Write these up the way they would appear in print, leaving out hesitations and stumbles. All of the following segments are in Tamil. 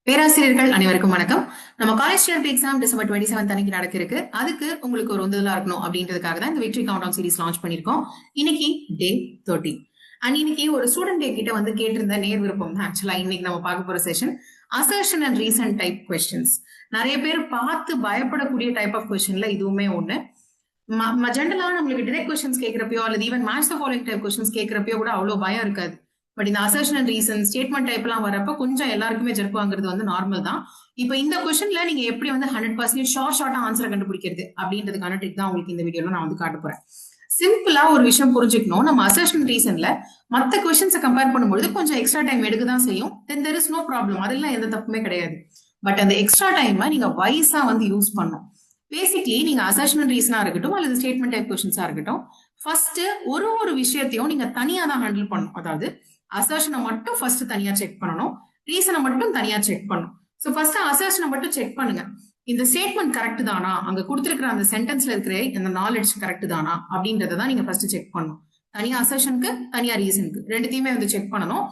பேராசிரியர்கள் அனைவருக்கும் வணக்கம். நம்ம காலேஜ் ஸ்டூடெண்ட் எக்ஸாம் டிசம்பர் 27 அன்னைக்கு நடக்க இருக்கு. அதுக்கு உங்களுக்கு ஒரு உந்துதலா இருக்கணும் அப்படின்றதுக்காக தான் இந்த வெற்றி கவுண்ட் சீரிஸ் லான்ச் பண்ணிருக்கோம். இன்னைக்கு டே 30 அண்ட் இன்னைக்கு ஒரு ஸ்டூடெண்ட் டே கிட்ட வந்து கேட்டிருந்த நேர் விருப்பம் தான் ஆக்சுவலா இன்னைக்கு நம்ம பார்க்க போற session assertion and reason type questions. நிறைய பேர் பார்த்து பயப்படக்கூடிய டைப் ஆஃப் கொஸ்டின்ல இதுவுமே ஒண்ணு. ஜென்ரலா நம்மளுக்கு டிரெக்ட் கொஸ்டின்ஸ் கேட்கிறப்பயோ அல்லது even match the following type questions கேட்கிறப்பயோ கூட அவ்வளவு பயம் இருக்காது. பட் இந்த assertion and reason statement type எல்லாம் வரப்ப கொஞ்சம் எல்லாருக்குமே ஜெர்க்குவாங்கிறது வந்து நார்மல் தான். இப்ப இந்த கொஸ்டின்ல நீங்க எப்படி வந்து 100% ஷார்ட்டா ஆன்சரை கண்டுபிடிக்கிறது அப்படின்றதுக்கான ட்ரிக் தான் உங்களுக்கு இந்த வீடியோல நான் வந்து காட்ட போறேன். சிம்பிளா ஒரு விஷயம் புரிஞ்சுக்கணும். நம்ம அசர்ஷன் ரீசன்ல மத்த கொஸ்டின்ஸை கம்பேர் பண்ணும்போது கொஞ்சம் எக்ஸ்ட்ரா டைம் எடுக்க தான் செய்யும். Then there is no problem, அதெல்லாம் எந்த தப்புமே கிடையாது. பட் அந்த எக்ஸ்ட்ரா டைமை நீங்க வைஸா வந்து யூஸ் பண்ணும். பேசிக்லி நீங்க அசர்ஷன் அண்ட் ரீசனா இருக்கட்டும் அல்லது ஸ்டேட்மெண்ட் டைப் கொஸ்டின்ஸா இருக்கட்டும், ஃபர்ஸ்ட் ஒரு விஷயத்தையும் நீங்க தனியா தான் ஹேண்டில் பண்ணணும். அதாவது அசர்ஷனை மட்டும் ஃபர்ஸ்ட் தனியா செக் பண்ணணும், ரீசனை மட்டும் தனியா செக் பண்ணணும். சோ ஃபர்ஸ்ட் அசர்ஷனை மட்டும் செக் பண்ணுங்க. இந்த ஸ்டேட்மெண்ட் கரெக்ட் தானா, அங்க கொடுத்திருக்கிற அந்த சென்டென்ஸ்ல இருக்கிற இந்த நாலேஜ் கரெக்ட் தானா அப்படின்றத நீங்க ஃபர்ஸ்ட் செக் பண்ணணும். தனியா அசர்ஷனுக்கு தனியா ரீசனுக்கு ரெண்டுத்தையுமே வந்து செக் பண்ணணும்.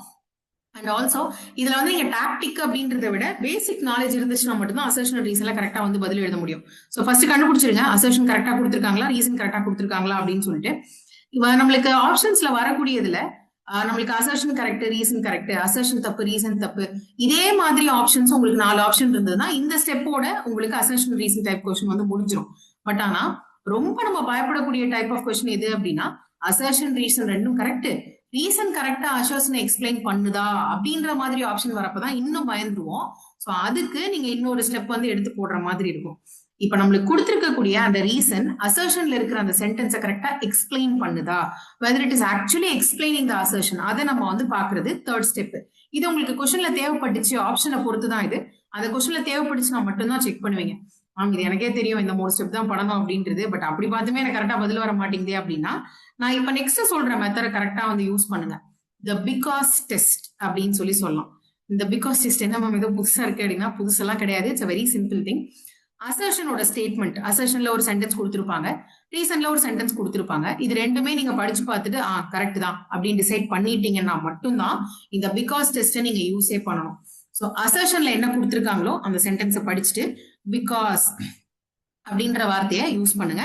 அண்ட் ஆல்சோ இதுல வந்து நீங்க டாக்டிக் அப்படின்றத விட பேசிக் நாலேஜ் இருந்துச்சுன்னா மட்டும்தான் அசர்ஷன் ரீசன்ல கரெக்டா வந்து பதில் எழுத முடியும். சோ ஃபர்ஸ்ட் கண்டுபிடிச்சிருங்க அசர்ஷன் கரெக்டா கொடுத்திருக்காங்களா, ரீசன் கரெக்டா கொடுத்திருக்காங்களா அப்படின்னு சொல்லிட்டு. நம்மளுக்கு ஆப்ஷன்ஸ்ல வரக்கூடியதுல நம்மளுக்கு assertion correct, reason correct, assertion தப்பு, ரீசன் தப்பு, இதே மாதிரி ஆப்ஷன்ஸ் உங்களுக்கு 4 ஆப்ஷன் இருந்ததுன்னா இந்த ஸ்டெப்போட உங்களுக்கு அசர்ஷன் ரீசன் டைப் கொஸ்டின் வந்து முடிஞ்சிடும். பட் ஆனா ரொம்ப நம்ம பயப்படக்கூடிய டைப் ஆஃப் கொஸ்டின் எது அப்படின்னா அசர்ஷன் ரீசன் ரெண்டும் கரெக்ட், ரீசன் கரெக்டா அசர்ஷனை எக்ஸ்பிளைன் பண்ணுதா அப்படின்ற மாதிரி ஆப்ஷன் வரப்பதான் இன்னும் பயந்துருவோம். சோ அதுக்கு நீங்க இன்னொரு ஸ்டெப் வந்து எடுத்து போடுற மாதிரி இருக்கும். இப்ப நம்மளுக்கு கொடுத்திருக்கக்கூடிய அந்த ரீசன் அசர்ஷன்ல இருக்கிற அந்த சென்டென்ஸை கரெக்டா எக்ஸ்பிளைன் பண்ணுதா, whether it is actually explaining the assertion, அதை நம்ம வந்து பாக்குறது தேர்ட் ஸ்டெப். இது உங்களுக்கு கொஸ்டின்ல தேவைப்பட்டுச்சு, ஆப்ஷனை பொறுத்து தான் இது. அந்த கொஸ்டின்ல தேவைப்பட்டுச்சுன்னா மட்டும்தான் செக் பண்ணுவீங்க. இது எனக்கே தெரியும் இந்த 3 ஸ்டெப் தான் படணும் அப்படின்றது, பட் அப்படி பார்த்துமே எனக்கு கரெக்டா பதில் வர மாட்டேங்குது அப்படின்னா நான் இப்ப நெக்ஸ்ட் சொல்ற மெத்தட கரெக்டா வந்து யூஸ் பண்ணுங்க. த பிகாஸ் டெஸ்ட் அப்படின்னு சொல்லலாம். இந்த பிகாஸ் டெஸ்ட் என்ன மேம் ஏதோ புதுசா இருக்கு அப்படின்னா புதுசெல்லாம் கிடையாது. It's very simple thing. அசர்ஷனோட ஸ்டேட்மெண்ட், அசர்ஷன்ல ஒரு சென்டென்ஸ் கொடுத்திருப்பாங்க, ரீசன்ல ஒரு சென்டென்ஸ் கொடுத்திருப்பாங்க. இது ரெண்டுமே நீங்க படிச்சு பார்த்துட்டு கரெக்ட் தான் அப்படின்னு டிசைட் பண்ணிட்டீங்கன்னா மட்டும்தான் இந்த பிகாஸ் டெஸ்ட் நீங்க யூஸே பண்ணணும். சோ அசர்ஷன்ல என்ன கொடுத்திருக்காங்களோ அந்த சென்டென்ஸை படிச்சுட்டு பிகாஸ் அப்படின்ற வார்த்தையை யூஸ் பண்ணுங்க.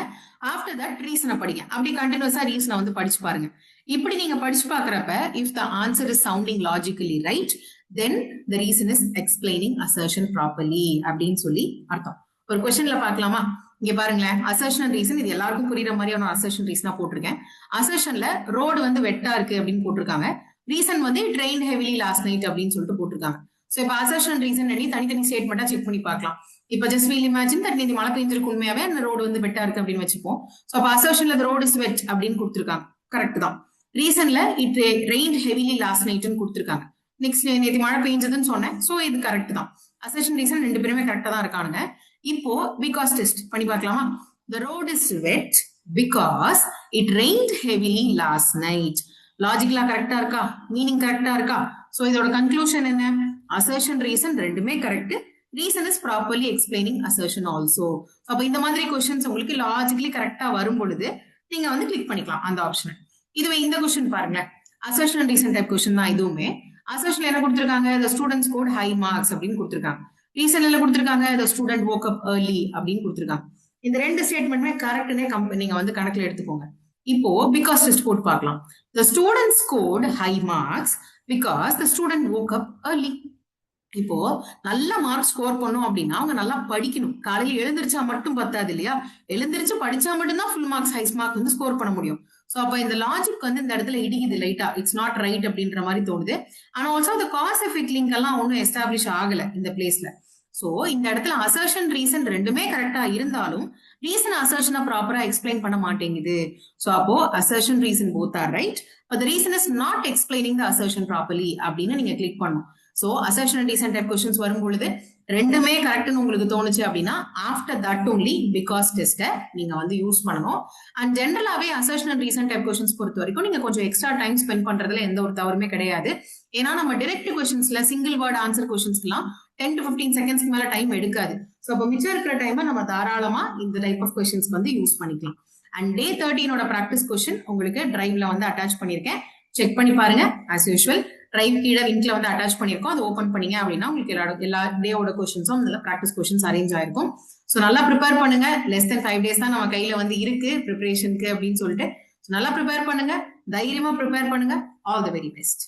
ஆஃப்டர் தட் ரீசனை படிங்க. அப்படி கண்டினியூஸா ரீசனை வந்து படிச்சு பாருங்க. இப்படி நீங்க படிச்சு பாக்குறப்ப if the answer is sounding logically right, then the reason is explaining assertion properly அப்படின்னு சொல்லி அர்த்தம். ஒரு கொஸ்டின்ல பாக்கலாமா? இங்க பாருங்களேன், அசர்ஷன் ரீசன் இது எல்லாருக்கும் புரியுற மாதிரியான அசர்ஷன் ரீசனா போட்டிருக்கேன். அசர்ஷன்ல ரோடு வந்து வெட்டா இருக்கு அப்படின்னு போட்டிருக்காங்க, ரீசன் வந்து ட்ரெயின் ஹெவிலி லாஸ்ட் நைட் அப்படின்னு சொல்லிட்டு போட்டிருக்காங்க. சோ இப்ப அசர்ஷன் ரீசன் தனித்தனி ஸ்டேட்மெண்டா செக் பண்ணி பார்க்கலாம். இப்ப ஜஸ்ட் வீல் இமேஜின் தட் நீங்க மழை பெஞ்சிருக்கு, உண்மையாவே அந்த ரோடு வந்து வெட்டா இருக்கு அப்படின்னு வச்சுப்போம். சோ அப்ப அசர்ஷன்ல ரோடு இஸ் வெட் அப்படின்னு கொடுத்திருக்காங்க, கரெக்ட் தான். ரீசன்ல இட் ரெயின் ஹெவிலி லாஸ்ட் நைட்னு கொடுத்திருக்காங்க. நெக்ஸ்ட் நேற்று மழை பெஞ்சதுன்னு சொன்னேன், சோ இது கரெக்ட் தான். அசர்ஷன் ரீசன் ரெண்டு பேருமே கரெக்டா தான் இருக்கானுங்க. இப்போ பிகாஸ் டெஸ்ட் பண்ணி பார்க்கலாமா? The road is wet because it rained heavily last night. லாஜிக்கலா கரெக்டா இருக்கா, மீனிங் கரெக்டா இருக்கா? சோ இதோட கன்க்ளூஷன் என்ன? அசர்ஷன் ரீசன் ரெண்டுமே correct, reason is properly explaining assertion also. அப்ப இந்த மாதிரி கொஸ்டின்ஸ் உங்களுக்கு லாஜிக்கலி கரெக்டா வரும் பொழுது நீங்க வந்து கிளிக் பண்ணிக்கலாம் அந்த ஆப்ஷனை. இதுவே இந்த கொஸ்டின் பாருங்க, அசர்ஷன் ரீசன் டைப் கொஸ்டின் தான் இதுவுமே. அசர்ஷன்ல என்ன கொடுத்திருக்காங்க? the students scored high marks அப்படின்னு கொடுத்திருக்காங்க. ரீசன்ல கொடுத்திருக்காங்க the student woke up early அப்படின்னு கொடுத்திருக்காங்க. இந்த ரெண்டு ஸ்டேட்மெண்ட்மே கரெக்ட்னே நீங்க வந்து கணக்குல எடுத்துக்கோங்க. இப்போ பிகாஸ் டெஸ்ட் போட்டு பார்க்கலாம். the student scored high marks because the student woke up early. இப்போ நல்ல மார்க் ஸ்கோர் பண்ணும் அப்படின்னா அவங்க நல்லா படிக்கணும். காலையில எழுந்திரிச்சா மட்டும் பத்தாது இல்லையா, எழுந்திரிச்சு படிச்சா மட்டும்தான் ஃபுல் மார்க்ஸ் ஹை மார்க் வந்து ஸ்கோர் பண்ண முடியும். சோ அப்ப இந்த லாஜிக் வந்து இந்த இடத்துல இடிக்குது லைட்டா, இட்ஸ் நாட் ரைட் அப்படின்ற மாதிரி தோணுது. ஆனா ஆல்சோ அந்த காஸ் எஃபெக்ட் லிங்க் எல்லாம் ஒன்னும் எஸ்டாப்ளிஷ் ஆகல இந்த பிளேஸ்ல. சோ இந்த இடத்துல அசர்ஷன் ரீசன் ரெண்டுமே கரெக்டா இருந்தாலும் ரீசன் அசர்ஷனை ப்ராப்பரா எக்ஸ்பிளைன் பண்ண மாட்டேங்குது. சோ அப்போ assertion reason both are right, but the reason is not explaining the assertion properly அப்படின்னு நீங்க கிளிக் பண்ணும். So assertion and reason type questions வரும் பொழுது ரெண்டுமே கரெக்ட்னு உங்களுக்கு தோணுச்சு அப்படின்னா after that only because test நீங்க வந்து யூஸ் பண்ணணும். அண்ட் ஜென்ரலாவே assertion and reason type questions பொறுத்த வரைக்கும் நீங்க கொஞ்சம் எக்ஸ்ட்ரா டைம் ஸ்பெண்ட் பண்றதுல எந்த ஒரு தவறுமே கிடையாது. ஏன்னா நம்ம டைரக்ட் கொஸ்டின்ஸ்ல சிங்கிள் வேர்ட் ஆன்சர் கொஸ்டின்ஸ்க்குலாம் 10 to 15 செகண்ட்ஸ்க்கு மேல டைம் எடுக்காது. சோ அப்ப மிச்சம் இருக்கிற டைமை நம்ம தாராளமா இந்த டைப் ஆஃப் கொஸ்டின்ஸ் வந்து யூஸ் பண்ணிக்கலாம். அண்ட் டே 13 பிராக்டிஸ் கொஸ்டின் உங்களுக்கு டிரைவ்ல வந்து அட்டாச் பண்ணிருக்கேன், செக் பண்ணி பாருங்க. ஆஸ் யூஷுவல் டிரைவ் கீழே லிங்க்ல வந்து அட்டாச் பண்ணிருக்கோம். அதை ஓபன் பண்ணீங்க அப்படின்னா உங்களுக்கு எல்லா டேயோட கொஸ்டின்ஸும் இதுல ப்ராக்டிஸ் கொஸ்டின்ஸ் அரேஞ்ச் ஆயிருக்கும். ஸோ நல்லா ப்ரிப்பேர் பண்ணுங்க. லெஸ் தென் 5 days தான் நம்ம கையில வந்து இருக்கு ப்ரிப்பரேஷனுக்கு அப்படின்னு சொல்லிட்டு நல்லா ப்ரிப்பேர் பண்ணுங்க. தைரியமா ப்ரிப்பேர் பண்ணுங்க. All the very best.